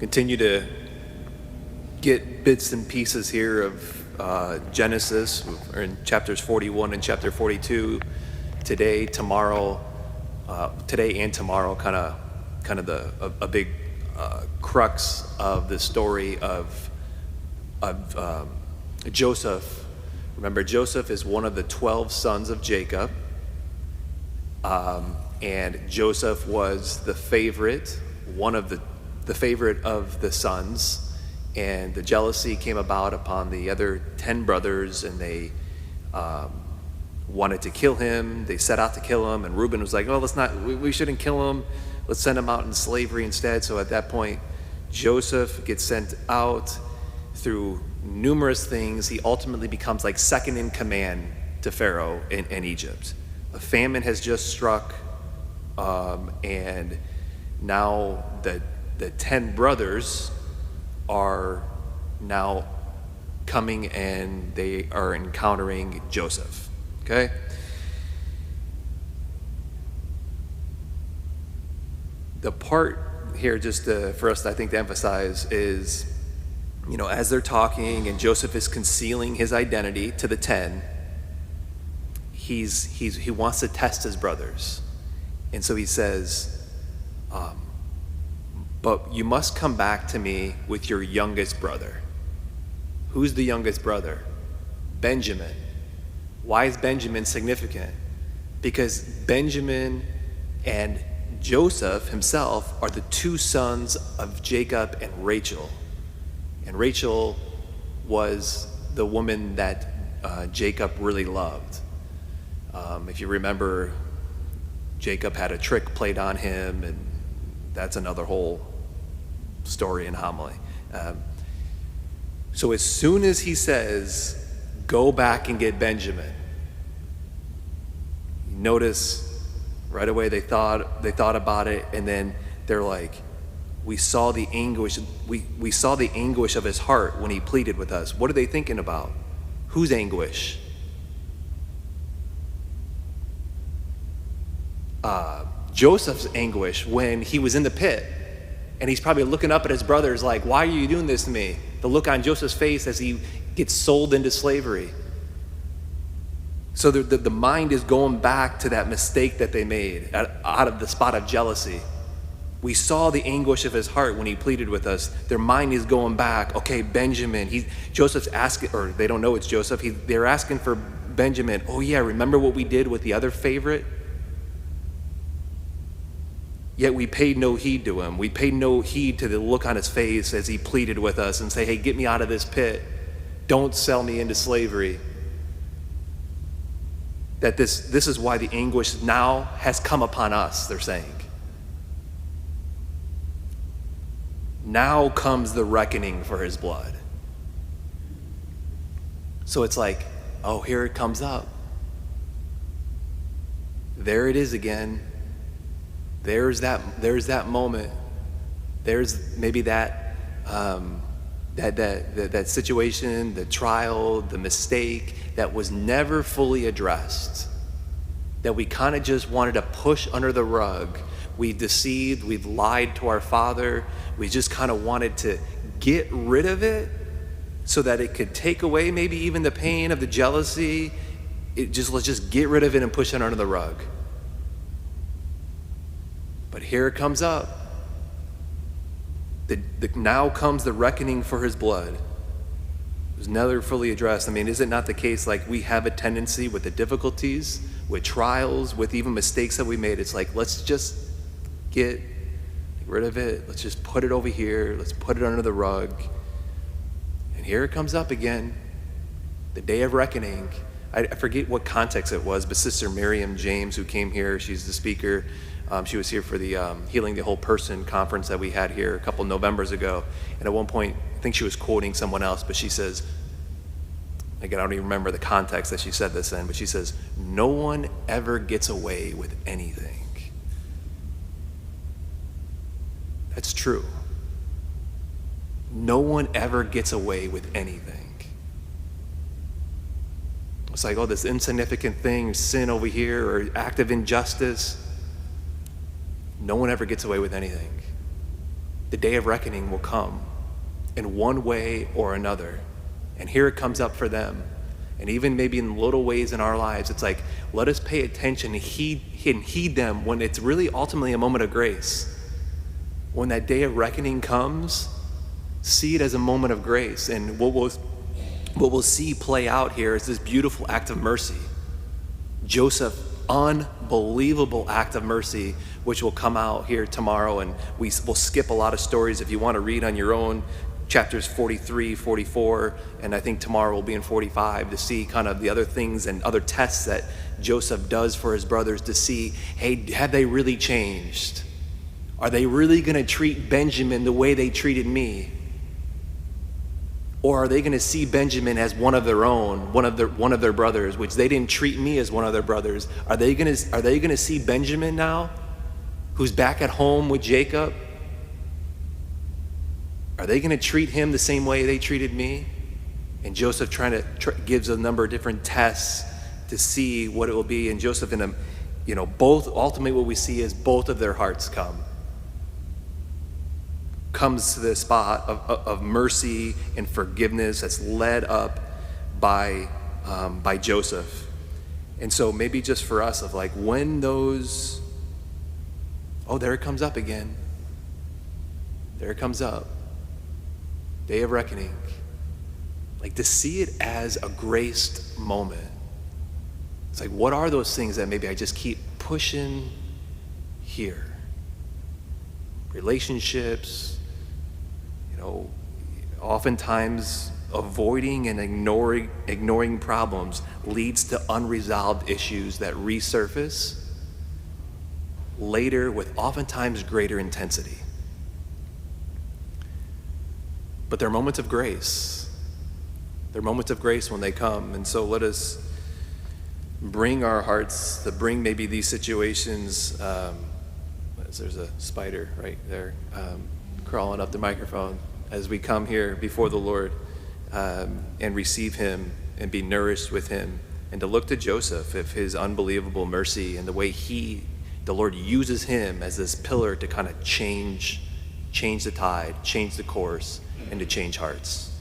continue to get bits and pieces here of Genesis. We're in chapters 41 and chapter 42 today, tomorrow, today and tomorrow, kind of a big crux of the story of Joseph. Remember, Joseph is one of the 12 sons of Jacob, and Joseph was the favorite, one of the favorite of the sons, and the jealousy came about upon the other 10 brothers, and they wanted to kill him. They set out to kill him, and Reuben was like, we shouldn't kill him. Let's send him out in slavery instead. So at that point, Joseph gets sent out through numerous things. He ultimately becomes like second in command to Pharaoh in Egypt. A famine has just struck, and now the 10 brothers are now coming and they are encountering Joseph. Okay? The part here, just for us, I think, to emphasize is, as they're talking and Joseph is concealing his identity to the 10, he wants to test his brothers. And so he says, but you must come back to me with your youngest brother. Who's the youngest brother? Benjamin. Why is Benjamin significant? Because Benjamin and Joseph himself are the two sons of Jacob and Rachel. And Rachel was the woman that Jacob really loved. If you remember, Jacob had a trick played on him, and that's another whole story and homily. So as soon as he says, go back and get Benjamin, notice right away they thought about it, and then they're like, we saw the anguish of his heart when he pleaded with us. What are they thinking about? Whose anguish? Joseph's anguish when he was in the pit, and he's probably looking up at his brothers like, why are you doing this to me? The look on Joseph's face as he gets sold into slavery. So the mind is going back to that mistake that they made out of the spot of jealousy. We saw the anguish of his heart when he pleaded with us. Their mind is going back. Okay, Benjamin. Joseph's asking, or they don't know it's Joseph. They're asking for Benjamin. Oh yeah, remember what we did with the other favorite? Yet we paid no heed to him. We paid no heed to the look on his face as he pleaded with us and say, hey, get me out of this pit. Don't sell me into slavery. That this is why the anguish now has come upon us, they're saying. Now comes the reckoning for his blood. So it's like, oh, here it comes up. There it is again. There's that moment. There's maybe that situation, the trial, the mistake that was never fully addressed, that we kind of just wanted to push under the rug. We've deceived, we've lied to our Father. We just kind of wanted to get rid of it so that it could take away maybe even the pain of the jealousy. Let's just get rid of it and push it under the rug. But here it comes up. Now comes the reckoning for his blood. It was never fully addressed. I mean, is it not the case, like, we have a tendency with the difficulties, with trials, with even mistakes that we made? It's like, let's just get rid of it. Let's just put it over here. Let's put it under the rug. And here it comes up again, the day of reckoning. I forget what context it was, but Sister Miriam James, who came here, she's the speaker. She was here for the Healing the Whole Person conference that we had here a couple Novembers ago. And at one point, I think she was quoting someone else, but she says, again, I don't even remember the context that she said this in, but she says, no one ever gets away with anything. That's true. No one ever gets away with anything. It's like, oh, this insignificant thing, sin over here, or act of injustice. No one ever gets away with anything. the day of reckoning will come in one way or another. And here it comes up for them. And even maybe in little ways in our lives, it's like, let us pay attention and heed them when it's really ultimately a moment of grace. When that day of reckoning comes, see it as a moment of grace. And what we'll see play out here is this beautiful act of mercy. Joseph, unbelievable act of mercy, which will come out here tomorrow. And we'll skip a lot of stories if you want to read on your own, chapters 43, 44, and I think tomorrow will be in 45 to see kind of the other things and other tests that Joseph does for his brothers to see, hey, have they really changed? Are they really going to treat Benjamin the way they treated me? Or are they going to see Benjamin as one of their own, one of their brothers, which they didn't treat me as one of their brothers? Are they going to see Benjamin now, who's back at home with Jacob? Are they going to treat him the same way they treated me? And Joseph gives a number of different tests to see what it will be. And Joseph both, ultimately what we see is both of their hearts comes to the spot of mercy and forgiveness that's led up by Joseph. And so maybe just for us of like when those, there it comes up again. There it comes up. Day of reckoning. Like to see it as a graced moment. It's like, what are those things that maybe I just keep pushing here? Relationships, oftentimes avoiding and ignoring problems leads to unresolved issues that resurface later with oftentimes greater intensity. But they're moments of grace. They're moments of grace when they come. And so let us bring our hearts to bring maybe these situations. There's a spider right there crawling up the microphone as we come here before the Lord and receive him and be nourished with him. And to look to Joseph of his unbelievable mercy and the way the Lord uses him as this pillar to kind of change the tide, change the course, and to change hearts.